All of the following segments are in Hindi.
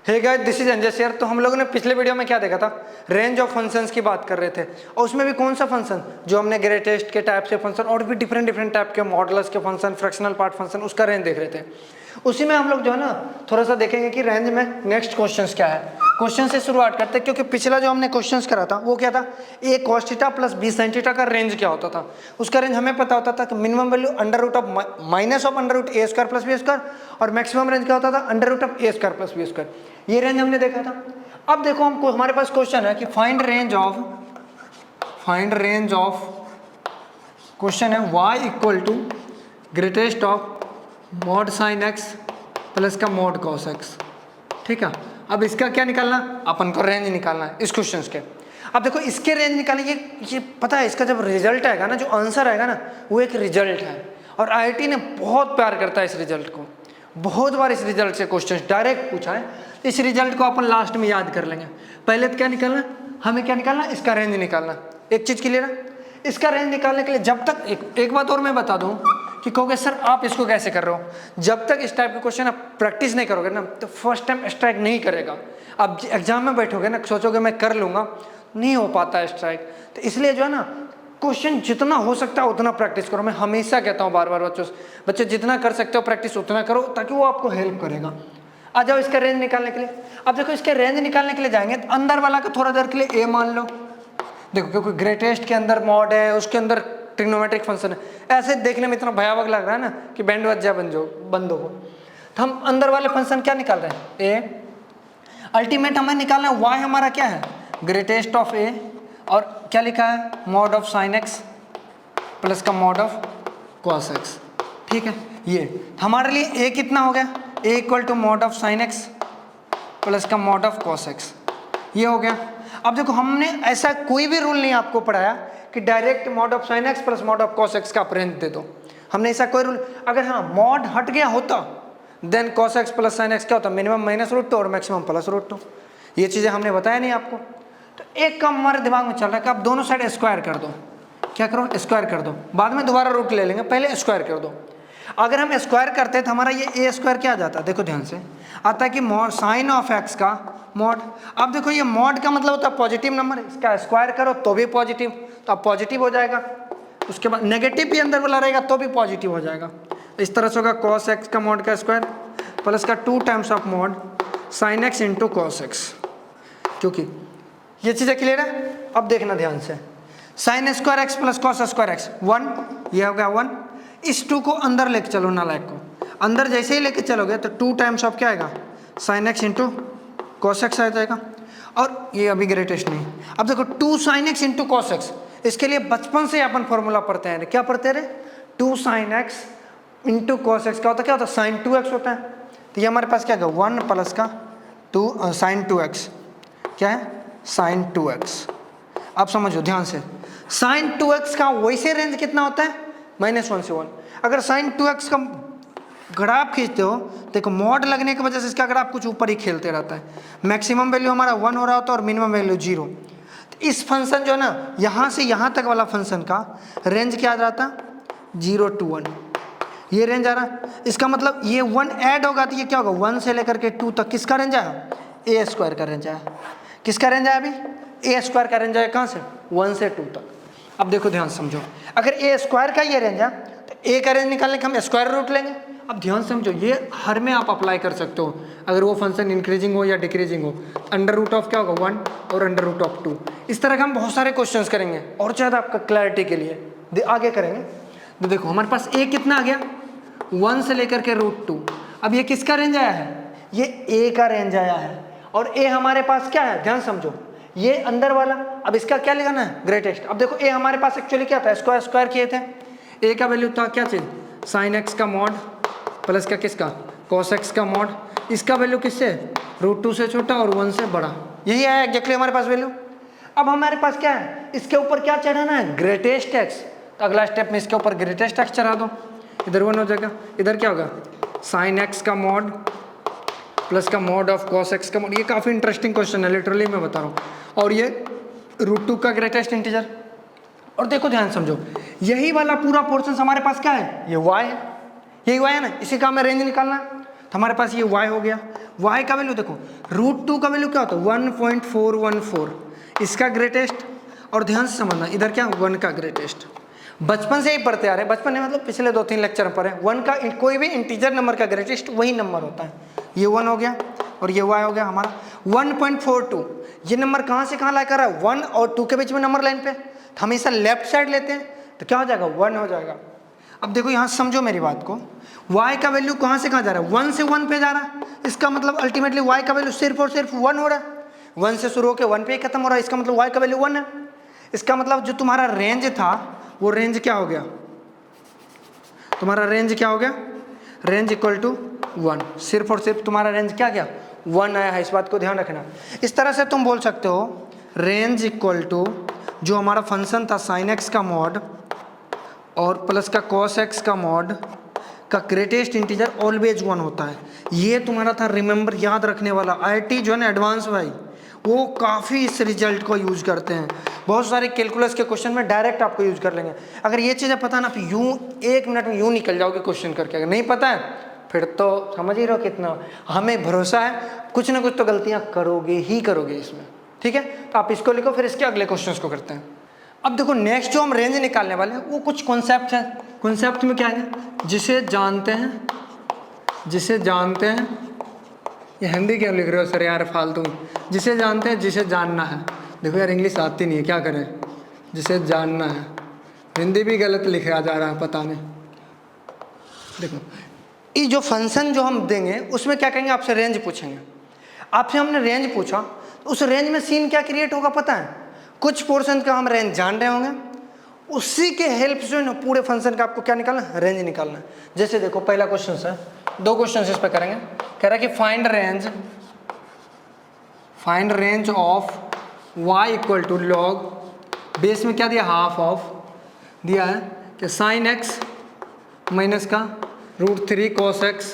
Hey guys, this is Anjay शेयर। तो हम लोगों ने पिछले वीडियो में क्या देखा था, रेंज ऑफ फंक्शंस की बात कर रहे थे, और उसमें भी कौन सा फंक्शन जो हमने ग्रेटेस्ट के टाइप से फंक्शन और भी डिफरेंट डिफरेंट टाइप के मॉडल्स के फंक्शन, फ्रैक्शनल पार्ट फंक्शन, उसका रेंज देख रहे थे। उसी में हम लोग जो है ना थोड़ा सा देखेंगे कि रेंज में नेक्स्ट क्वेश्चंस क्या है। क्वेश्चन से शुरुआत करते हैं, क्योंकि पिछला जो हमने क्वेश्चंस करा था वो क्या था, A cos theta plus B sine theta का रेंज क्या होता था। उसका रेंज हमें पता होता था कि minimum value under root of minus of under root A square plus B square, और मैक्सिमम रेंज क्या होता था, under root of A square plus B square. ये रेंज हमने देखा था। अब देखो हमको, हमारे पास क्वेश्चन है कि फाइंड रेंज ऑफ क्वेश्चन है y equal to greatest of mod sine x plus का मॉड कॉस x। ठीक है, अब इसका क्या निकालना, अपन को रेंज निकालना है इस क्वेश्चन के। अब देखो इसके रेंज निकालने, ये पता है, इसका जब रिजल्ट आएगा ना, जो आंसर आएगा ना, वो एक रिजल्ट है, और IIT ने बहुत प्यार करता है इस रिजल्ट को। बहुत बार इस रिजल्ट से क्वेश्चन डायरेक्ट पूछा है। इस रिजल्ट को अपन लास्ट में याद कर लेंगे। पहले तो क्या निकालना, हमें क्या निकालना, इसका रेंज निकालना। एक चीज क्लियर है, इसका रेंज निकालने के लिए जब तक एक बात और मैं बता दूं कि कहोगे सर आप इसको कैसे कर रहे हो, जब तक इस टाइप के क्वेश्चन आप प्रैक्टिस नहीं करोगे ना, तो फर्स्ट टाइम स्ट्राइक नहीं करेगा। अब एग्जाम में बैठोगे ना, सोचोगे मैं कर लूंगा, नहीं हो पाता है स्ट्राइक। तो इसलिए जो है ना, क्वेश्चन जितना हो सकता है उतना प्रैक्टिस करो। मैं हमेशा कहता हूँ बार बार बच्चे जितना कर सकते हो प्रैक्टिस उतना करो, ताकि वो आपको हेल्प करेगा। आ जाओ इसका रेंज निकालने के लिए। अब देखो इसके रेंज निकालने के लिए जाएंगे तो अंदर वाला को थोड़ा देर के लिए ए मान लो। देखो क्योंकि ग्रेटेस्ट के अंदर मॉड है, उसके अंदर ट्रिग्नोमेट्रिक फंक्शन है, ऐसे देखने में इतना भयावह लग रहा है ना कि बैंड बज जाए बंदों को। तो हम अंदर वाले फंक्शन क्या निकाल रहे हैं, ए। अल्टीमेट हमें निकालना है y, हमारा क्या है, ग्रेटेस्ट ऑफ ए, और क्या लिखा है, mod of sine X plus का मॉड ऑफ कॉस एक्स। ठीक है, ये हमारे लिए a कितना हो गया, a equal to mod of sine X plus का मॉड ऑफ कॉस एक्स, ये हो गया। अब देखो हमने ऐसा कोई भी रूल नहीं आपको पढ़ाया कि direct mod of sine X plus mod of cos x का आप रेंज दे दो। हमने ऐसा कोई रूल, अगर हाँ मॉड हट गया होता then cos X plus sine X क्या होता, मिनिमम माइनस रूट टू और मैक्सिमम प्लस रूट टू। ये चीज़ें हमने बताया नहीं आपको। तो एक काम हमारे दिमाग में चल रहा है कि आप दोनों साइड स्क्वायर कर दो। क्या करो, स्क्वायर कर दो, बाद में दोबारा रूट ले लेंगे, पहले स्क्वायर कर दो। अगर हम स्क्वायर करते हैं तो हमारा ये ए स्क्वायर क्या आ जाता है, देखो ध्यान से, आता है कि मॉड साइन ऑफ एक्स का मॉड। अब देखो ये मॉड का मतलब होता है पॉजिटिव नंबर, इसका स्क्वायर करो तो भी पॉजिटिव, तो अब पॉजिटिव हो जाएगा। उसके बाद नेगेटिव भी अंदर वाला रहेगा तो भी पॉजिटिव हो जाएगा। इस तरह से होगा कॉस एक्स का मॉड का स्क्वायर प्लस का 2 times of mod sign x into cos x. क्योंकि ये चीज़ें क्लियर है। अब देखना ध्यान से, sign square x plus cos square x 1, ये हो गया 1। इस 2 को अंदर लेके चलो, नालायक को अंदर जैसे ही लेके चलोगे तो 2 टाइम्स ऑफ क्या आएगा, sine x into cos x आ जाएगा। और ये अभी ग्रेटेस्ट नहीं। अब देखो 2 sine x into cos x, इसके लिए बचपन से अपन फॉर्मूला पढ़ते हैं, क्या पढ़ते रहे, 2 sine x into cos x क्या होता है, क्या होता है, साइन 2x होता है। तो ये हमारे पास क्या है, 1 प्लस का 2 साइन 2x, क्या है, साइन 2x। अब समझो ध्यान से, साइन 2x का वैसे रेंज कितना होता है, -1 से 1। अगर साइन 2x का ग्राफ खींचते हो, देखो मॉड लगने की वजह से इसका ग्राफ कुछ ऊपर ही खेलते रहता है। मैक्सिमम वैल्यू हमारा 1 हो रहा होता है और मिनिमम वैल्यू 0। तो इस फंक्शन जो है ना, यहाँ से यहाँ तक वाला फंक्शन का रेंज क्या आ जाता है, 0 to 1, ये रेंज आ रहा। इसका मतलब ये 1 ऐड होगा तो ये क्या होगा, 1 से लेकर के 2 तक किसका रेंज आया, ए स्क्वायर का रेंज आया। किसका रेंज आया अभी, ए स्क्वायर का रेंज आया, कहाँ से, 1 से 2 तक। अब देखो ध्यान समझो, अगर ए स्क्वायर का ये रेंज है तो ए का रेंज निकालने के हम स्क्वायर रूट लेंगे। अब ध्यान समझो, ये हर में आप अप्लाई कर सकते हो, अगर वो फंक्शन इंक्रीजिंग हो या डिक्रीजिंग हो। अंडर रूट ऑफ क्या होगा, 1 और अंडर रूट ऑफ 2। इस तरह का हम बहुत सारे क्वेश्चंस करेंगे, और ज़्यादा आपका क्लैरिटी के लिए आगे करेंगे। तो देखो हमारे पास ए कितना आ गया, 1 से लेकर के √2। अब ये किसका रेंज आया है, ये ए का रेंज आया है, और ए हमारे पास क्या है, ध्यान समझो, ये अंदर वाला। अब इसका क्या लगाना है, ग्रेटेस्ट। अब देखो ए हमारे पास एक्चुअली क्या था, स्क्वायर किए थे। ए का वैल्यू था क्या चीज, साइन एक्स का मॉड प्लस का किसका, कॉस एक्स का मॉड। इसका वैल्यू किससे, √2 से छोटा और 1 से बड़ा, यही आया एग्जैक्टली हमारे पास वैल्यू। अब हमारे पास क्या है, इसके ऊपर क्या चढ़ाना है, ग्रेटेस्ट एक्स। तो अगला स्टेप में इसके ऊपर ग्रेटेस्ट एक्स चढ़ा दो, इधर 1 हो जाएगा, इधर क्या होगा, साइन एक्स का मॉड प्लस का मॉड ऑफ कॉस एक्स का मॉड। ये काफ़ी इंटरेस्टिंग क्वेश्चन है, लिटरली मैं बता रहा हूँ। और ये √2 का ग्रेटेस्ट इंटीजर। और देखो ध्यान समझो, यही वाला पूरा पोर्शन हमारे पास क्या है, ये y है, यही y है ना, इसी का हमें रेंज निकालना है। तो हमारे पास ये y हो गया, y का वैल्यू देखो, √2 का वैल्यू क्या होता है 1.414, इसका ग्रेटेस्ट, और ध्यान से समझना इधर क्या 1 का ग्रेटेस्ट। बचपन से ही पढ़ते आ रहे हैं, बचपन में मतलब पिछले 2-3 लेक्चर में पढ़े, 1 का कोई भी इंटीजर नंबर का ग्रेटेस्ट वही नंबर होता है। ये 1 हो गया और ये y हो गया हमारा 1.42। ये नंबर कहाँ से कहाँ ला कर रहा है 1 और 2 के बीच में नंबर लाइन पे, तो हमेशा लेफ्ट साइड लेते हैं, तो क्या हो जाएगा 1 हो जाएगा। अब देखो यहाँ समझो मेरी बात को, y का वैल्यू कहाँ से कहाँ जा रहा है 1 से 1 पे जा रहा है, इसका मतलब अल्टीमेटली y का वैल्यू सिर्फ और सिर्फ 1 हो रहा है, 1 से शुरू होकर 1 पे ही खत्म हो रहा है, इसका मतलब y का वैल्यू 1 है। इसका मतलब जो तुम्हारा रेंज था वो रेंज क्या हो गया, तुम्हारा रेंज क्या हो गया, रेंज इक्वल टू 1, सिर्फ और सिर्फ तुम्हारा रेंज क्या गया 1 आया है, इस बात को ध्यान रखना। इस तरह से तुम बोल सकते हो रेंज इक्वल टू जो हमारा फंक्शन था sin x का मॉड और प्लस का cos x का मॉड का ग्रेटेस्ट इंटीजर ऑलवेज 1 होता है। ये तुम्हारा था रिमेंबर, याद रखने वाला। IIT जो है ना एडवांस भाई, वो काफ़ी इस रिजल्ट को यूज़ करते हैं, बहुत सारे कैलकुलस के क्वेश्चन में डायरेक्ट आपको यूज़ कर लेंगे। अगर ये चीज़ें पता ना, फिर यूँ 1 मिनट में यूँ निकल जाओगे क्वेश्चन करके। अगर नहीं पता है फिर तो समझ ही रहो कितना, हमें भरोसा है कुछ ना कुछ तो गलतियाँ करोगे ही करोगे इसमें, ठीक है। तो आप इसको लिखो, फिर इसके अगले क्वेश्चन को करते हैं। अब देखो नेक्स्ट जो हम रेंज निकालने वाले हैं वो कुछ कॉन्सेप्ट है। कॉन्सेप्ट में क्या है, जिसे जानते हैं, जिसे जानते हैं, ये हिंदी क्यों लिख रहे हो सर यार फालतू, जिसे जानते हैं जिसे जानना है। देखो यार इंग्लिश आती नहीं है, क्या करें, जिसे जानना है, हिंदी भी गलत लिखा जा रहा है पता नहीं। देखो ये जो फंक्शन जो हम देंगे उसमें क्या कहेंगे, आपसे रेंज पूछेंगे। आपसे हमने रेंज पूछा तो उस रेंज में सीन क्या क्रिएट होगा पता है, कुछ पोर्शन का हम रेंज जान रहे होंगे, उसी के हेल्प से ना पूरे फंक्शन का आपको क्या निकालना है, रेंज निकालना है। जैसे देखो पहला क्वेश्चन है, 2 क्वेश्चन इस पर करेंगे। कह रहा है कि find range of y equal to log, base में क्या दिया हाफ ऑफ दिया है कि sin x माइनस का √3 cos x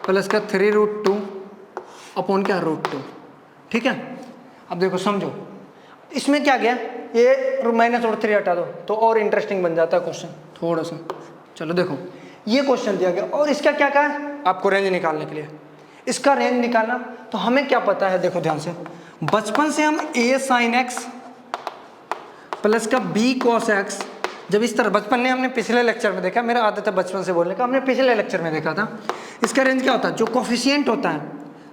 प्लस का 3√2 अपॉन क्या √2, ठीक है। अब देखो समझो इसमें क्या गया, ये -√3 हटा दो तो और इंटरेस्टिंग बन जाता है क्वेश्चन थोड़ा सा। चलो देखो ये क्वेश्चन दिया गया और इसका क्या कहा है आपको रेंज निकालने के लिए, इसका रेंज निकालना। तो हमें क्या पता है, देखो ध्यान से, बचपन से हम a sin x प्लस का b cos x, जब इस तरह बचपन में हमने पिछले लेक्चर में देखा, मेरा आदत है बचपन से बोलने का, हमने पिछले लेक्चर में देखा था। इसका रेंज क्या होता है, जो कोफिशिएंट होता है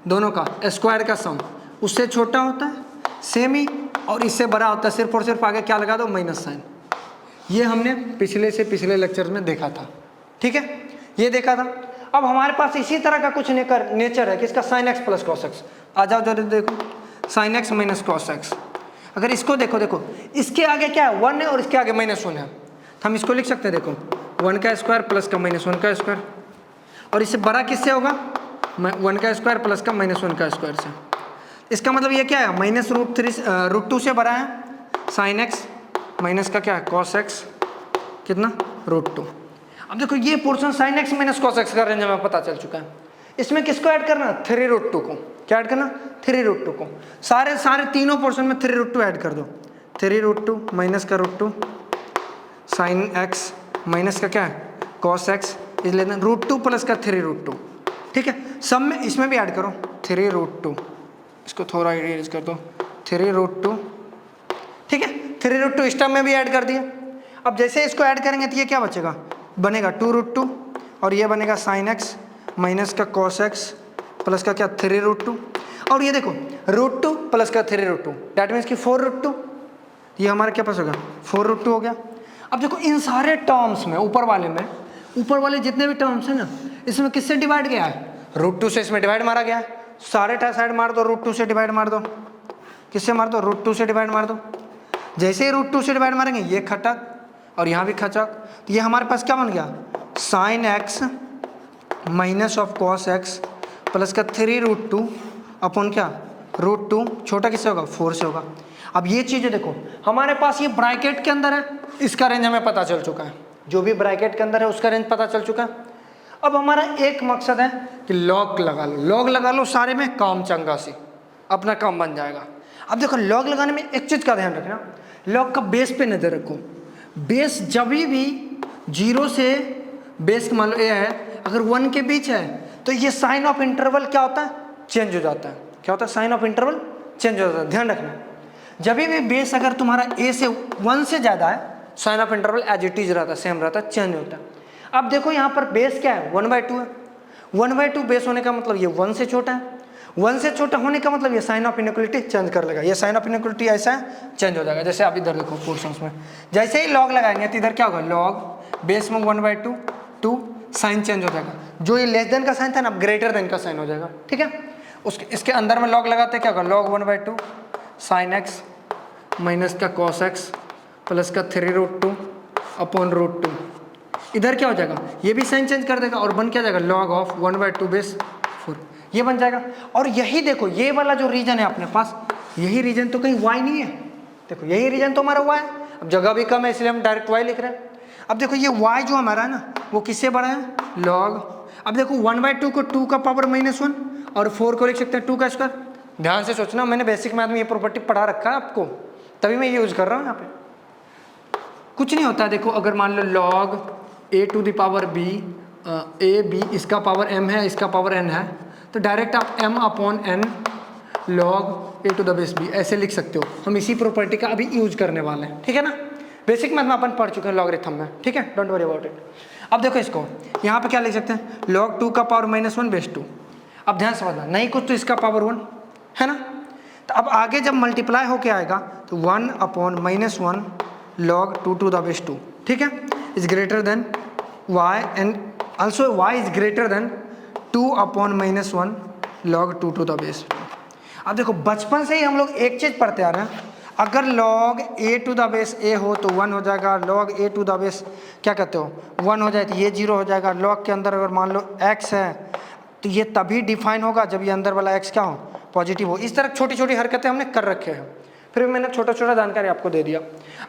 दोनों का स्क्वायर का सम उससे छोटा होता है सेम ही, और इससे बड़ा होता है, सिर्फ और सिर्फ आगे क्या लगा दो माइनस साइन। ये हमने पिछले लेक्चर में देखा था, ठीक है, ये देखा था। अब हमारे पास इसी तरह का कुछ नेचर है कि इसका sin x plus cos x। आ जाओ जरा देखो, sin x minus cos x। अगर इसको देखो, देखो इसके आगे क्या है 1 है और इसके आगे -1 है, तो हम इसको लिख सकते हैं, देखो 1 का स्क्वायर प्लस का -1 का स्क्वायर, और इससे बड़ा किससे होगा 1 का स्क्वायर प्लस का -1 का स्क्वायर से। इसका मतलब ये क्या है -√2 से बड़ा है sin x माइनस का क्या है cos x कितना √2। अब देखो ये portion sin x minus cos x का रेंज हमें पता चल चुका है। इसमें किसको ऐड करना, 3√2 को। क्या ऐड करना, 3√2 को। सारे तीनों पोर्शन में 3√2 ऐड कर दो, 3√2 माइनस का √2 sin x माइनस का क्या है cos x इस लेना √2 प्लस का 3√2, ठीक है। सब में इसमें भी ऐड करो 3√2, इसको थोड़ा इरेज कर दो 3√2, ठीक है। 3√2 इस टर्म में भी ऐड कर दिया। अब जैसे इसको ऐड करेंगे तो ये क्या बचेगा, बनेगा 2√2 और ये बनेगा sin x माइनस का cos x प्लस का क्या 3√2, और ये देखो √2 प्लस का 3√2 डैट मीन्स कि 4√2, ये हमारा क्या पास होगा 4√2 हो गया। अब देखो इन सारे टर्म्स में ऊपर वाले जितने भी टर्म्स हैं ना, इसमें किससे डिवाइड गया है, √2 से इसमें डिवाइड मारा गया है। सारे साइड मार दो, √2 से डिवाइड मार दो, किससे मार दो √2 से डिवाइड मार दो। जैसे ही √2 से डिवाइड मारेंगे ये खटक और यहाँ भी खचक, तो ये हमारे पास क्या बन गया sin x minus of cos x plus का 3√2 अपॉन क्या √2, छोटा किससे होगा 4 से होगा। अब ये चीज़ें देखो हमारे पास ये ब्रैकेट के अंदर है, इसका रेंज हमें पता चल चुका है, जो भी ब्रैकेट के अंदर है उसका रेंज पता चल चुका है। अब हमारा एक मकसद है कि लॉग लगा लो सारे में, काम चंगा सी अपना काम बन जाएगा। अब देखो लॉग लगाने में एक चीज़ का ध्यान रखना, लॉग का बेस पे नज़र रखो। बेस जब भी 0 से बेस मान लो ए है, अगर 1 के बीच है तो ये साइन ऑफ इंटरवल क्या होता है, चेंज हो जाता है। क्या होता है, साइन ऑफ इंटरवल चेंज हो जाता है। ध्यान रखना, जब भी बेस अगर तुम्हारा a से 1 से ज़्यादा है, sine of interval as it is रहता है, सेम रहता है, चेंज होता है। अब देखो यहाँ पर बेस क्या है, 1/2 है। 1/2 बेस होने का मतलब ये 1 से छोटा है। 1 से छोटा होने का मतलब ये साइन ऑफ इनइक्वलिटी चेंज कर लेगा। ये साइन ऑफ इनइक्वलिटी ऐसा है, चेंज हो जाएगा। जैसे आप इधर देखो पोर्शंस में, जैसे ही लॉग लगाएंगे तो इधर क्या होगा, लॉग बेस में 1/2 2 साइन चेंज हो जाएगा। जो ये लेस देन का साइन था ना, अब ग्रेटर देन का साइन हो जाएगा। ठीक है, उसके इसके अंदर में लॉग लगाते हैं, क्या होगा, लॉग 1/2 साइन एक्स माइनस का कॉस एक्स प्लस का 3√2 अपॉन √2। इधर क्या हो जाएगा, ये भी साइन चेंज कर देगा और बन क्या जाएगा, लॉग ऑफ 1/2 बेस 4, ये बन जाएगा। और यही देखो, ये वाला जो रीजन है अपने पास, यही रीजन तो कहीं y नहीं है। देखो यही रीजन तो हमारा y है। अब जगह भी कम है इसलिए हम डायरेक्ट y लिख रहे हैं। अब देखो ये y जो हमारा है ना, वो किससे बड़ा है, log। अब देखो 1/2 को 2 का पावर -1 और 4 को लिख सकते हैं 2 का स्क्वायर। ध्यान से सोचना, मैंने बेसिक मैथ में ये प्रॉपर्टी पढ़ा रखा है आपको, तभी मैं ये यूज कर रहा हूँ यहाँ पे। कुछ नहीं होता है। देखो अगर मान लो log a⁴b a b इसका पावर m है, इसका पावर n है, तो डायरेक्ट आप m/n log a⁴b ऐसे लिख सकते हो। हम इसी प्रॉपर्टी का अभी यूज करने वाले हैं, ठीक है ना। बेसिक मैथ में अपन पढ़ चुके हैं लॉगरिथम में, ठीक है, डोंट वरी अबाउट इट। अब देखो इसको यहाँ पे क्या लिख सकते हैं, log 2 का पावर -1 बेस 2। अब ध्यान समझना, नहीं कुछ तो इसका पावर 1 है ना। तो अब आगे जब मल्टीप्लाई होके आएगा तो 1/-1 log 2 to the base 2, ठीक है, is greater then y and also y is greater then 2/-1 log 2 to the base 2। अब देखो बचपन से ही हम लोग एक चीज़ पढ़ते आ रहे हैं, अगर log a to the base a हो तो 1 हो जाएगा, log a to the base क्या कहते हो 1 हो जाए तो ये 0 हो जाएगा। log के अंदर अगर मान लो x है तो ये तभी डिफाइन होगा जब ये अंदर वाला x क्या हो, पॉजिटिव हो। इस तरह छोटी छोटी हरकतें हमने कर रखे हैं, फिर मैंने छोटा छोटा जानकारी आपको दे दिया।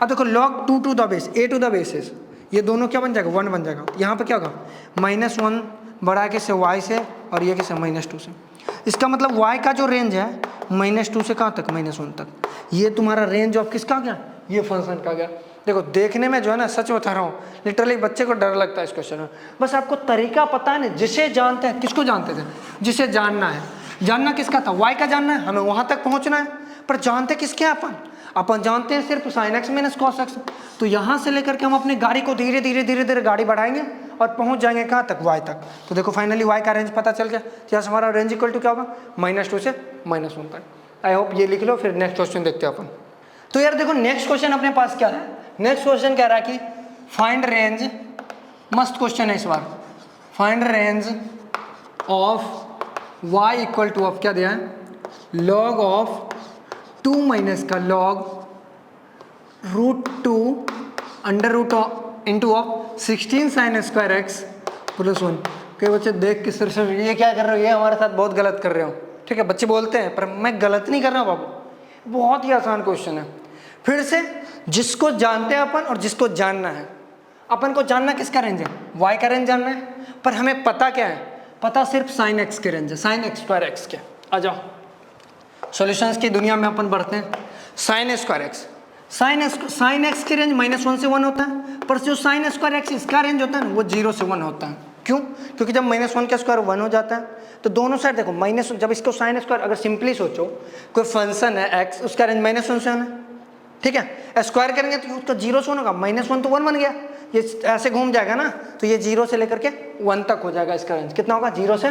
अब देखो log 2 to the base a to the bases, ये दोनों क्या बन जाएगा, 1 बन जाएगा। यहाँ पर क्या होगा, -1 बढ़ा के से y से और ये किसे -2 से। इसका मतलब y का जो रेंज है -2 से कहाँ तक, -1 तक। ये तुम्हारा रेंज ऑफ किसका गया, ये फंक्शन का गया। देखो देखने में जो है ना, सच बता रहा हूँ, लिटरली बच्चे को डर लगता है इस क्वेश्चन में। बस आपको तरीका पता है ना, जिसे जानते हैं, किसको जानते थे, जिसे जानना है। जानना किसका था, y का जानना है, हमें वहाँ तक पहुँचना है। पर जानते किसके हैं अपन जानते हैं सिर्फ sin x - cos x। तो यहाँ से लेकर के हम अपनी गाड़ी को धीरे धीरे गाड़ी बढ़ाएंगे और पहुँच जाएंगे कहाँ तक, y तक। तो देखो फाइनली y का रेंज पता चल गया। यहाँ हमारा रेंज इक्वल टू क्या होगा, -2 से -1 तक। आई होप ये लिख लो, फिर नेक्स्ट क्वेश्चन देखते हैं अपन। तो यार देखो नेक्स्ट क्वेश्चन अपने पास क्या है, नेक्स्ट क्वेश्चन कह रहा है कि फाइंड रेंज, मस्त क्वेश्चन है इस बार, find range of y equal to of क्या दिया है, log ऑफ 2 माइनस का log √2 under root into of 16 sin square x plus 1। कई बच्चे देख के सिर से ये क्या कर रहे हो, ये हमारे साथ बहुत गलत कर रहे हो। ठीक है, बच्चे बोलते हैं, पर मैं गलत नहीं कर रहा हूँ बाबू, बहुत ही आसान क्वेश्चन है। फिर से जिसको जानते हैं अपन और जिसको जानना है, अपन को जानना किसका रेंज है, y का रेंज जानना है, पर हमें पता क्या है, पता सिर्फ sin x के रेंज है, sin x स्क्वायर एक्स के। आ जाओ सॉल्यूशंस की दुनिया में अपन बढ़ते हैं। sin square x, sin x की रेंज -1 से 1 होता है, पर जो sin स्क्वायर एक्स इसका रेंज होता है ना, वो 0 से 1 होता है। क्यों, क्योंकि जब -1 का स्क्वायर 1 हो जाता है तो दोनों साइड देखो -1, जब इसको sin स्क्वायर, अगर सिंपली सोचो कोई फंक्शन है x, उसका रेंज -1 से 1 है, ठीक है, स्क्वायर करेंगे तो उसका 0 से 1 होगा, -1 तो 1 बन गया, ये ऐसे घूम जाएगा ना, तो ये 0 से लेकर के 1 तक हो जाएगा। इसका रेंज कितना होगा, 0 से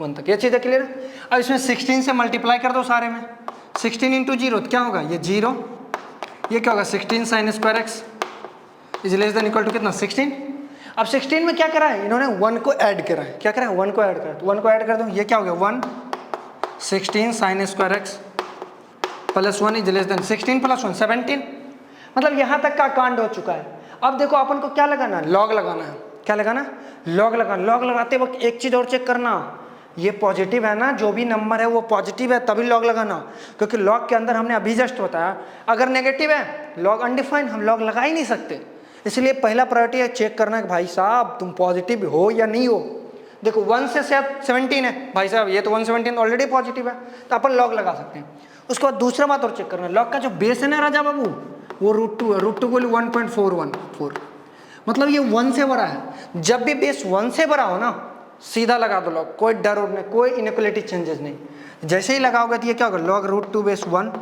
1 तक। ये चीज़ें क्लियर है। अब इसमें 16 से मल्टीप्लाई कर दो सारे में, 16 × 0 तो क्या होगा, ये 0, ये क्या होगा 16 sin square X is less than equal to कितना 16। अब 16 में क्या करा है इन्होंने, 1 को ऐड करा है। क्या करा है, 1 को ऐड करा है, तो 1 को ऐड कर दो, ये क्या हो गया 1 16 sin square x plus 1 is less then 16 + 1 17। मतलब यहाँ तक का कांड हो चुका है। अब देखो अपन को क्या लगाना है, लॉग लगाना है। क्या लगाना, लॉग लगाना। लॉग लगाते वक्त एक चीज़ और चेक करना, ये पॉजिटिव है ना, जो भी नंबर है वो पॉजिटिव है तभी लॉग लगाना, क्योंकि लॉग के अंदर हमने अभी जस्ट बताया अगर नेगेटिव है लॉग अनडिफाइंड, हम लॉग लगा ही नहीं सकते। इसलिए पहला प्रायोरिटी है चेक करना कि भाई साहब तुम पॉजिटिव हो या नहीं हो। देखो 1 से 17 है भाई साहब, ये तो 117 ऑलरेडी पॉजिटिव है, तो अपन लॉग लगा सकते हैं। उसके बाद दूसरा बात और चेक करना, लॉग का जो बेस है ना राजा बाबू, वो √2 है। √2 को 1.414, मतलब ये 1 से बड़ा है। जब भी बेस 1 से बड़ा हो ना, सीधा लगा दो लॉग, कोई डर उड़ नहीं, कोई इनइक्वालिटी चेंजेस नहीं। जैसे ही लगाओगे तो ये क्या होगा, लॉग रूट 2 बेस 1,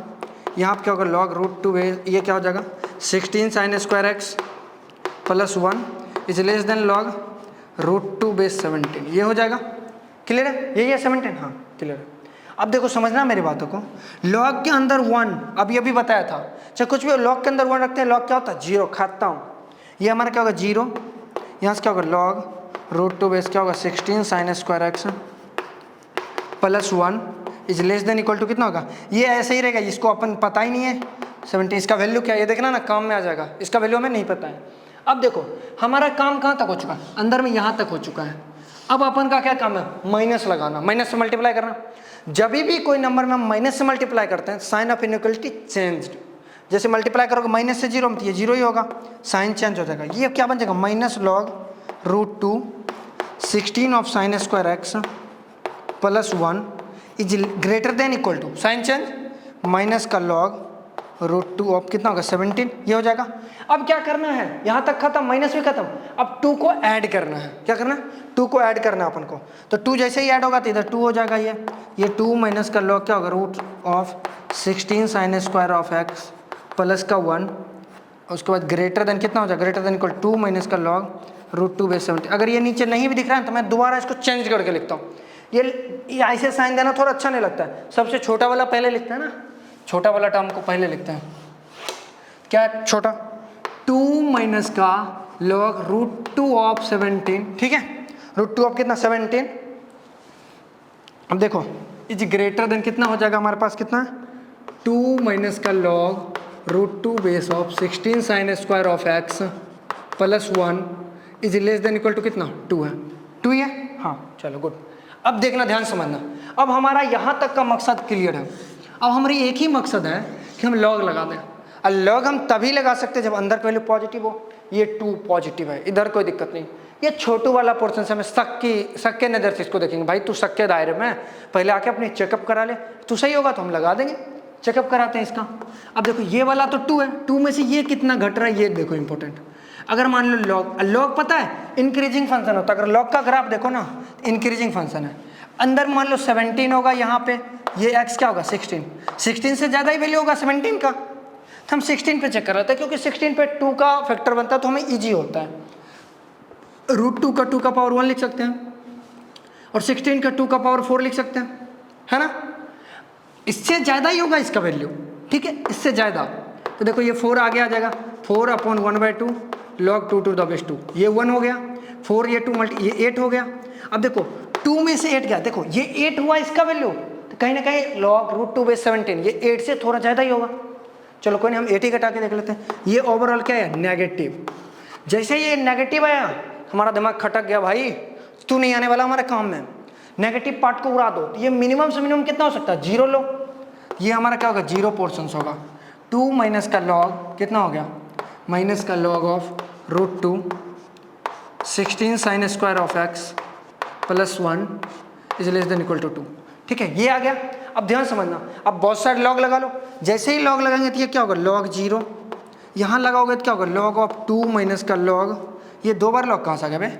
यहाँ पे क्या होगा लॉग रूट 2 बेस, ये क्या हो जाएगा 16 sine square x plus 1 is less than log root 2 base 17, ये हो जाएगा। क्लियर है, यही है 17, हाँ क्लियर है। अब देखो समझना मेरी बातों को, लॉग के अंदर 1, अब ये भी बताया था, चाहे कुछ भी लॉग के अंदर 1 रखते हैं, लॉग क्या होता है 0, खाता हूँ, ये हमारा क्या होगा 0, यहाँ से क्या होगा लॉग रूट 2 बेस क्या होगा 16 sine square x plus 1 is less than equal to कितना होगा, ये ऐसे ही रहेगा, इसको अपन पता ही नहीं है 17, इसका वैल्यू क्या है ये देखना ना, काम में आ जाएगा, इसका वैल्यू हमें नहीं पता है। अब देखो हमारा काम कहाँ तक हो चुका है, अंदर में यहाँ तक हो चुका है। अब अपन का क्या काम है, माइनस लगाना, माइनस से मल्टीप्लाई करना। जब भी कोई नंबर में हम माइनस से मल्टीप्लाई करते हैं, साइन ऑफ इनइक्वालिटी चेंज्ड, जैसे मल्टीप्लाई करोगे माइनस से 0 में तो ये 0 ही होगा, साइन चेंज हो जाएगा, ये क्या बन जाएगा minus log root 2 16 of sine square x plus 1 is greater than equal to, sine change minus का लॉग रूट 2 ऑफ कितना होगा 17, ये हो जाएगा। अब क्या करना है, यहाँ तक खत्म, माइनस भी खत्म, अब 2 को ऐड करना है, क्या करना है 2 को ऐड करना है अपन को, तो 2 जैसे ही ऐड होगा तो इधर 2 हो जाएगा, ये 2 माइनस का लॉग क्या होगा root of 16 sine square of X plus का 1, उसके बाद ग्रेटर देन कितना हो जाएगा, ग्रेटर देन इक्वल 2 माइनस का लॉग रूट 2 बेस 17। अगर ये नीचे नहीं भी दिख रहा है तो मैं दोबारा इसको चेंज करके लिखता हूँ, ये ऐसे साइन देना थोड़ा अच्छा नहीं लगता है, सबसे छोटा वाला पहले लिखते हैं ना, छोटा वाला टर्म को पहले लिखते हैं, क्या छोटा 2 माइनस का लॉग रूट 2 ऑफ 17, ठीक है, रूट 2 ऑफ कितना 17। अब देखो इज ग्रेटर देन कितना हो जाएगा हमारे पास, कितना 2 माइनस का log root 2 base of 16 sine square of X plus 1 is less than equal to कितना 2 है, 2 ही है, हाँ चलो गुड। अब देखना ध्यान समझना, अब हमारा यहाँ तक का मकसद क्लियर है। अब हमारी एक ही मकसद है कि हम लॉग लगा दें, और लॉग हम तभी लगा सकते हैं जब अंदर का वैल्यू पॉजिटिव हो, ये 2 पॉजिटिव है, इधर कोई दिक्कत नहीं। ये छोटू वाला पोर्शन से हमें शक के नज़र से इसको देखेंगे, भाई तू शक के दायरे में पहले आके अपनी चेकअप करा ले, तू सही होगा तो हम लगा देंगे, चेकअप कराते हैं इसका। अब देखो ये वाला तो 2 है, 2 में से ये कितना घट रहा है ये देखो इंपॉर्टेंट। अगर मान लो लॉग पता है इंक्रीजिंग फंक्शन होता है, अगर लॉग का ग्राफ देखो ना इंक्रीजिंग फंक्शन है, अंदर मान लो 17 होगा, यहाँ पे ये x क्या होगा 16 से ज़्यादा ही वैल्यू होगा 17 का, तो हम 16 पे चेक कर रहे थे, क्योंकि 16 पे 2 का फैक्टर बनता है तो हमें ईजी होता है, रूट 2 का 2 का पावर 1 लिख सकते हैं, और 16 का 2 का पावर 4 लिख सकते हैं, है ना, इससे ज़्यादा ही होगा इसका वैल्यू, ठीक है, इससे ज़्यादा। तो देखो ये 4 आगे आ जाएगा, 4/1/2 log 2 to the base 2, ये 1 हो गया, 4 ये 2 मल्टी ये 8 हो गया। अब देखो 2 में से 8 गया, देखो ये 8 हुआ इसका वैल्यू, तो कहीं ना कहीं लॉग रूट 2 बेस 17 ये 8 से थोड़ा ज़्यादा ही होगा। चलो कोई नहीं, हम 8 ही घटा के देख लेते हैं। ये ओवरऑल क्या है नेगेटिव, जैसे ये नेगेटिव आया हमारा दिमाग खटक गया, भाई तू नहीं आने वाला हमारे काम में, नेगेटिव पार्ट को उड़ा दो। तो ये मिनिमम से मिनिमम कितना हो सकता है 0 लो, ये हमारा क्या होगा 0 पोर्शन होगा। 2 माइनस का लॉग कितना हो गया, माइनस का log of root 2 16 sine square of X plus 1 is less than equal to 2, ठीक है, ये आ गया। अब ध्यान समझना, अब बहुत सारे लॉग लगा लो, जैसे ही लॉग लगाएंगे तो ये क्या होगा लॉग 0, यहाँ लगाओगे तो क्या होगा लॉग ऑफ 2 माइनस का लॉग, ये 2 बार लॉग कहाँ से आ गया भाई,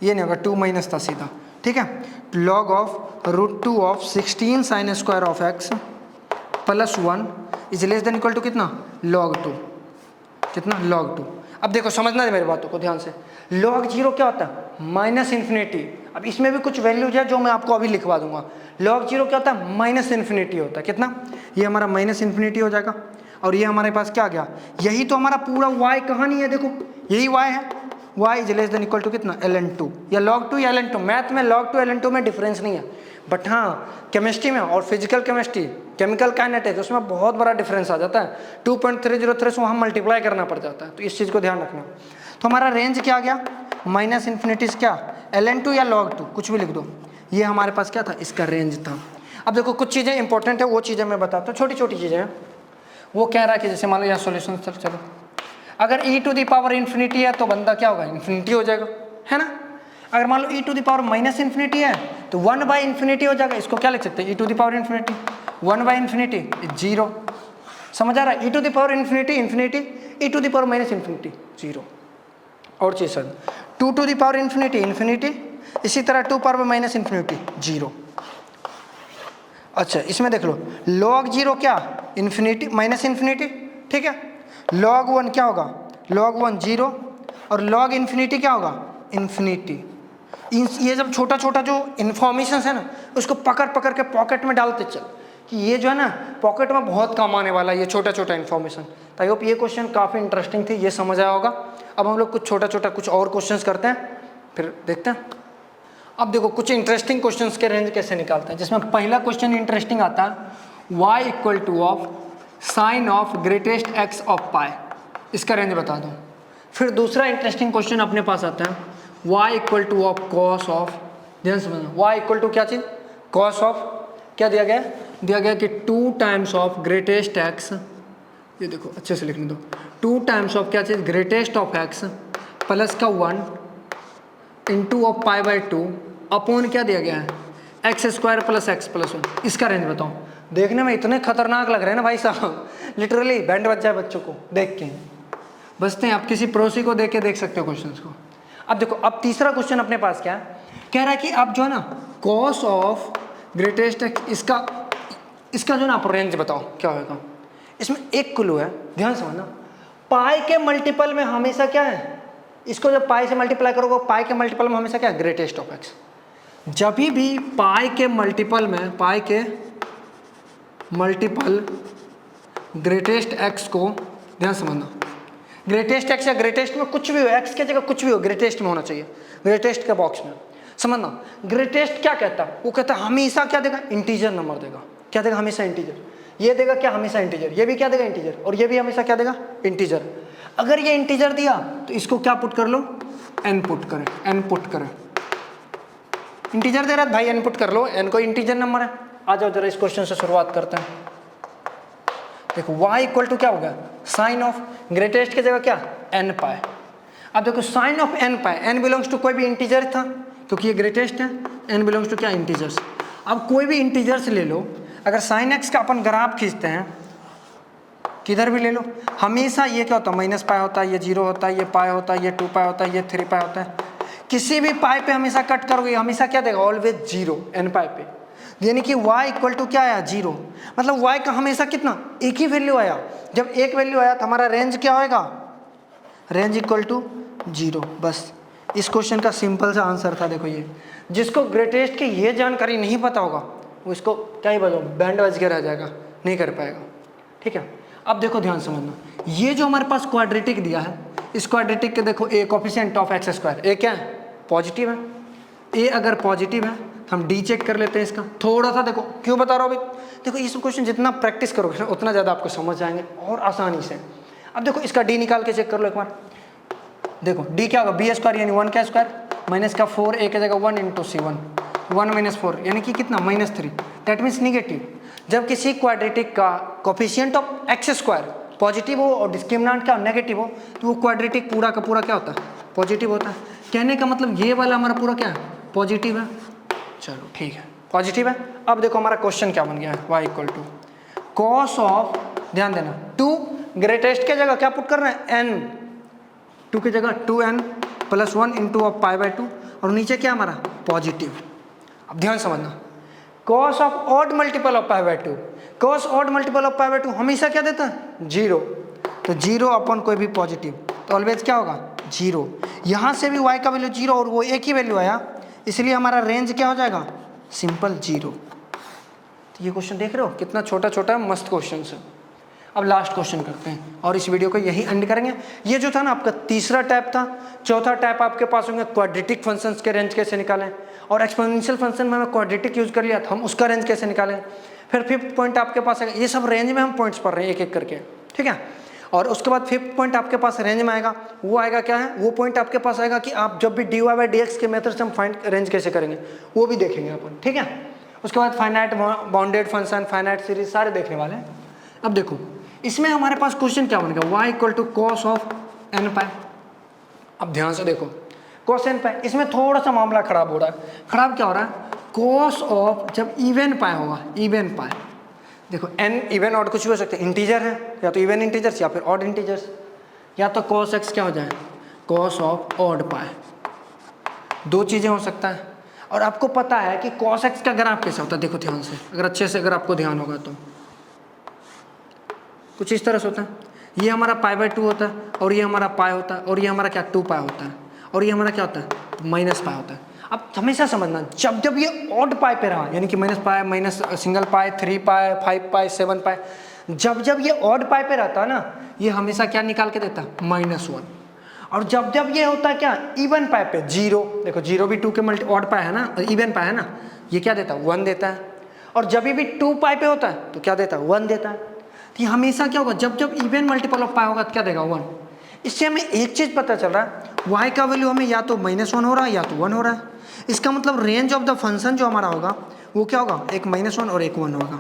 ये नहीं होगा 2 माइनस था सीधा, ठीक है, log of root 2 of 16 sine square of X plus 1 is less than equal to कितना log 2, कितना log 2। अब देखो समझना है मेरी बातों को ध्यान से, log 0 क्या होता है माइनस इन्फिनिटी। अब इसमें भी कुछ वैल्यूज है जो मैं आपको अभी लिखवा दूंगा। log 0 क्या होता है माइनस इन्फिनिटी होता है, कितना, ये हमारा माइनस इन्फिनिटी हो जाएगा, और ये हमारे पास क्या आ गया, यही तो हमारा पूरा y कहानी है, देखो यही y है, y is less than equal to कितना ln2 या log 2 या ln2। मैथ में log 2 ln2 में डिफरेंस नहीं है, बट हाँ केमिस्ट्री में और फिजिकल केमिस्ट्री केमिकल काइनेटिक्स उसमें बहुत बड़ा डिफरेंस आ जाता है। 2.303 से वहाँ मल्टीप्लाई करना पड़ जाता है, तो इस चीज़ को ध्यान रखना। तो हमारा रेंज क्या आ गया माइनस इन्फिनिटी से क्या ln2 या log 2 कुछ भी लिख दो, ये हमारे पास क्या था इसका रेंज था। अब देखो कुछ चीज़ें इंपॉर्टेंट है, वो चीज़ें मैं बताता हूँ, छोटी छोटी चीज़ें हैं। वो कह रहा है कि जैसे मान लो यहाँ सोल्यूशन चलो अगर e to the power infinity है तो बंदा क्या होगा इन्फिनिटी हो जाएगा, है ना। अगर मान लो e to the power minus infinity है तो 1/इन्फिनिटी हो जाएगा, इसको क्या लिख सकते हैं e to the power infinity 1/इन्फिनिटी 0, समझ आ रहा है, e to the power infinity infinity, e to the power minus infinity 0। और चीज़ sir 2 to the power infinity infinity इसी तरह 2 पावर में माइनस इन्फिनिटी 0। अच्छा इसमें देख लो, log 0 क्या, इन्फिनिटी माइनस इन्फिनिटी, ठीक है। log 1 क्या होगा, log 1 0, और log इन्फिनिटी क्या होगा, इन्फिनिटी। ये जब छोटा छोटा जो इन्फॉर्मेशन है ना, उसको पकड़ पकड़ के पॉकेट में डालते चल, कि ये जो है ना पॉकेट में बहुत काम आने वाला है, ये छोटा छोटा इन्फॉर्मेशन। तो आई होप ये क्वेश्चन काफ़ी इंटरेस्टिंग थी, ये समझ आया होगा। अब हम लोग कुछ छोटा छोटा कुछ और क्वेश्चंस करते हैं, फिर देखते हैं। अब देखो कुछ इंटरेस्टिंग क्वेश्चंस के रेंज कैसे निकालते हैं, जिसमें पहला क्वेश्चन इंटरेस्टिंग आता है, y equal to of sine of greatest x of pi, इसका रेंज बता दो। फिर दूसरा इंटरेस्टिंग क्वेश्चन अपने पास आता है, y equal to of cos of, ध्यान समझना, y इक्वल टू क्या चीज़, कॉस ऑफ, क्या दिया गया, दिया गया कि 2 टाइम्स ऑफ ग्रेटेस्ट x, ये देखो अच्छे से लिखने दो, 2 टाइम्स ऑफ क्या चीज़, ग्रेटेस्ट ऑफ x प्लस का 1 into of pi by 2 upon क्या दिया गया है, x square plus x plus 1, इसका रेंज बताओ। देखने में इतने खतरनाक लग रहे हैं ना भाई साहब, लिटरली बैंड बज जाए बच्चों को देख के, बचते हैं। आप किसी पड़ोसी को देख के देख सकते हो क्वेश्चंस को। अब देखो, अब तीसरा क्वेश्चन अपने पास क्या है, कह रहा है कि आप जो है ना कॉस ऑफ ग्रेटेस्ट एक्स, इसका जो ना आप रेंज बताओ क्या होगा। इसमें एक क्लू है, ध्यान समझना, पाई के मल्टीपल में हमेशा क्या है, इसको जब पाई से मल्टीप्लाई करोगे, पाई के मल्टीपल में हमेशा क्या है, ग्रेटेस्ट ऑफ एक्स। जब भी पाई के मल्टीपल में, पाई के मल्टीपल ग्रेटेस्ट एक्स को, ध्यान समझना, ग्रेटेस्ट एक्स या ग्रेटेस्ट में कुछ भी हो, एक्स की जगह कुछ भी हो, ग्रेटेस्ट में होना चाहिए, ग्रेटेस्ट के बॉक्स में समझना। ग्रेटेस्ट क्या कहता है, वो कहता है हमेशा क्या देगा, इंटीजर नंबर देगा। क्या देगा, हमेशा इंटीजर। ये देगा क्या, हमेशा इंटीजर। ये भी क्या देगा, इंटीजर। और ये भी हमेशा क्या देगा, इंटीजर। अगर ये इंटीजर दिया तो इसको क्या पुट कर लो, एन पुट करें, एन पुट करें। इंटीजर दे रहा है भाई, एन पुट कर लो, एन कोई इंटीजर नंबर है। आ जाओ जरा इस क्वेश्चन से शुरुआत करते हैं। देखो y इक्वल टू क्या हो गया, साइन ऑफ ग्रेटेस्ट की जगह क्या, एन पाए। अब देखो sine of N pi, N belongs to कोई भी इंटीजर था क्योंकि ये ग्रेटेस्ट है, एन बिलोंग्स टू क्या, इंटीजर्स। अब कोई भी इंटीजर्स ले लो, अगर साइन एक्स का अपन ग्राफ खींचते हैं, किधर भी ले लो, हमेशा ये क्या होता है, माइनस पाई होता है, ये 0 होता है, ये पाई होता है, ये 2 पाई होता है, ये 3 पाई होता है। किसी भी पाई पे हमेशा कट करोगे, हमेशा क्या देगा, ऑलवेज 0 एन पाई पे। यानी कि y इक्वल टू क्या आया, 0। मतलब y का हमेशा कितना, एक ही वैल्यू आया। जब एक वैल्यू आया तो हमारा रेंज क्या होएगा, रेंज इक्वल टू 0। बस इस क्वेश्चन का सिंपल सा आंसर था। देखो ये, जिसको ग्रेटेस्ट की ये जानकारी नहीं पता होगा वो इसको क्या ही बजाओ, बैंड बज के रह जाएगा, नहीं कर पाएगा। ठीक है, अब देखो ध्यान समझना, ये जो हमारे पास क्वाड्रेटिक दिया है, इस क्वाड्रेटिक के देखो ए कोफिशिएंट ऑफ एक्स स्क्वायर, ए क्या है, पॉजिटिव है। ए अगर पॉजिटिव है तो हम डी चेक कर लेते हैं इसका। थोड़ा सा देखो, क्यों बता रहा हूँ अभी, देखो इस क्वेश्चन जितना प्रैक्टिस करोगे ना उतना ज़्यादा आपको समझ जाएंगे और आसानी से। अब देखो इसका डी निकाल के चेक कर लो एक बार। देखो डी क्या होगा, बी स्क्वायर यानी 1 का स्क्वायर माइनस का 4, ए की जगह 1 इंटू C1, 1 माइनस 4 यानी कि कितना, -3। That means negative. जब किसी क्वाड्रेटिक का coefficient of x square positive हो और डिस्क्रिमिनेंट का नेगेटिव हो तो वो क्वाड्रेटिक पूरा का पूरा क्या होता है, पॉजिटिव होता है। कहने का मतलब ये वाला हमारा पूरा क्या है, पॉजिटिव है। चलो ठीक है, पॉजिटिव है। अब देखो हमारा क्वेश्चन क्या बन गया है, y equal to cos of, ध्यान देना, 2 ग्रेटेस्ट के जगह क्या पुट करना है, n, 2 की जगह 2n plus 1 into of pi by 2 और नीचे क्या हमारा, पॉजिटिव। अब ध्यान समझना, cos of odd multiple of pi by 2, cos odd multiple of pi by 2 हमेशा क्या देता है, 0। तो 0 अपॉन कोई भी पॉजिटिव तो ऑलवेज क्या होगा, 0। यहाँ से भी y का वैल्यू 0 और वो एक ही वैल्यू आया, इसलिए हमारा रेंज क्या हो जाएगा, सिंपल 0। तो ये क्वेश्चन देख रहे हो कितना छोटा छोटा मस्त क्वेश्चन है। अब लास्ट क्वेश्चन करते हैं और इस वीडियो को यही एंड करेंगे। ये जो था ना आपका तीसरा टाइप था। चौथा टाइप आपके पास होंगे क्वाड्रेटिक फंक्शंस के रेंज कैसे निकालें, और एक्सपोनेंशियल फंक्शन में हमें क्वाड्रेटिक यूज कर लिया था, हम उसका रेंज कैसे निकालें। फिर 5th पॉइंट आपके पास आएगा, ये सब रेंज में हम पॉइंट्स पढ़ रहे हैं एक एक करके, ठीक है। और उसके बाद 5th पॉइंट आपके पास रेंज में आएगा, वो आएगा क्या है, वो पॉइंट आपके पास आएगा कि आप जब भी dy/dx के मेथड से हम फाइंड रेंज कैसे करेंगे वो भी देखेंगे अपन, ठीक है। उसके बाद finite bounded function, finite series सारे देखने वाले हैं। अब देखो इसमें हमारे पास क्वेश्चन क्या बनेगा, y equal to cos of n pi. अब ध्यान से देखो कॉस n पाई, इसमें थोड़ा सा मामला खराब हो रहा है। खराब क्या हो रहा है, कॉस ऑफ जब इवन पाई होगा, इवन पाई, देखो n इवन ऑड कुछ भी हो सकता है, इंटीजर है या तो इवन इंटीजर्स या फिर ऑड इंटीजर्स, या तो कॉस x क्या हो जाए, कॉस ऑफ ऑड पाई। दो चीज़ें हो सकता है। और आपको पता है कि cos x का ग्राफ कैसे होता है, देखो ध्यान से, अगर अच्छे से अगर आपको ध्यान होगा तो कुछ इस तरह से होता है। ये हमारा π/2 होता है और ये हमारा पाई होता है और ये हमारा क्या 2 पाई होता है और ये हमारा क्या होता है माइनस पाई होता है। अब हमेशा समझना, जब जब ये ऑड पाई पे रहा, यानी कि माइनस पाई, माइनस सिंगल पाई, 3 पाई, 5 पाई, 7 पाई, जब जब ये ऑड पाई पे रहता है ना, ये हमेशा क्या निकाल के देता है -1। और जब जब ये होता है क्या इवन पाई पे 0, देखो 0 भी 2 के मल्टी ऑड पाई है ना, इवन पाई है ना, ये क्या देता है 1 देता है। और जब भी 2 पाई पे होता है तो क्या देता है 1 देता है। तो ये हमेशा क्या होगा, जब जब इवन मल्टीपल ऑफ पाई होगा तो क्या देगा 1। इससे हमें एक चीज़ पता चल रहा है, y का वैल्यू हमें या तो -1 हो रहा है या तो 1 हो रहा है। इसका मतलब रेंज ऑफ द फंक्शन जो हमारा होगा वो क्या होगा, एक -1 और एक 1 होगा।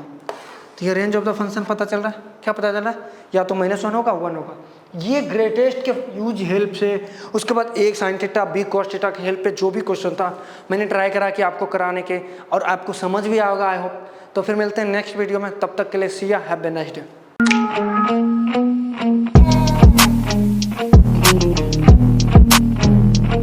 तो ये रेंज ऑफ द फंक्शन पता चल रहा है, क्या पता चल रहा है, या तो -1 होगा 1 होगा। ये ग्रेटेस्ट के यूज हेल्प से, उसके बाद एक sine theta B cos theta के हेल्प पे जो भी क्वेश्चन था मैंने ट्राई करा कि आपको कराने के, और आपको समझ भी आएगा आई होप। तो फिर मिलते हैं नेक्स्ट वीडियो में, तब तक के लिए सी या हैव ए नाइस डे।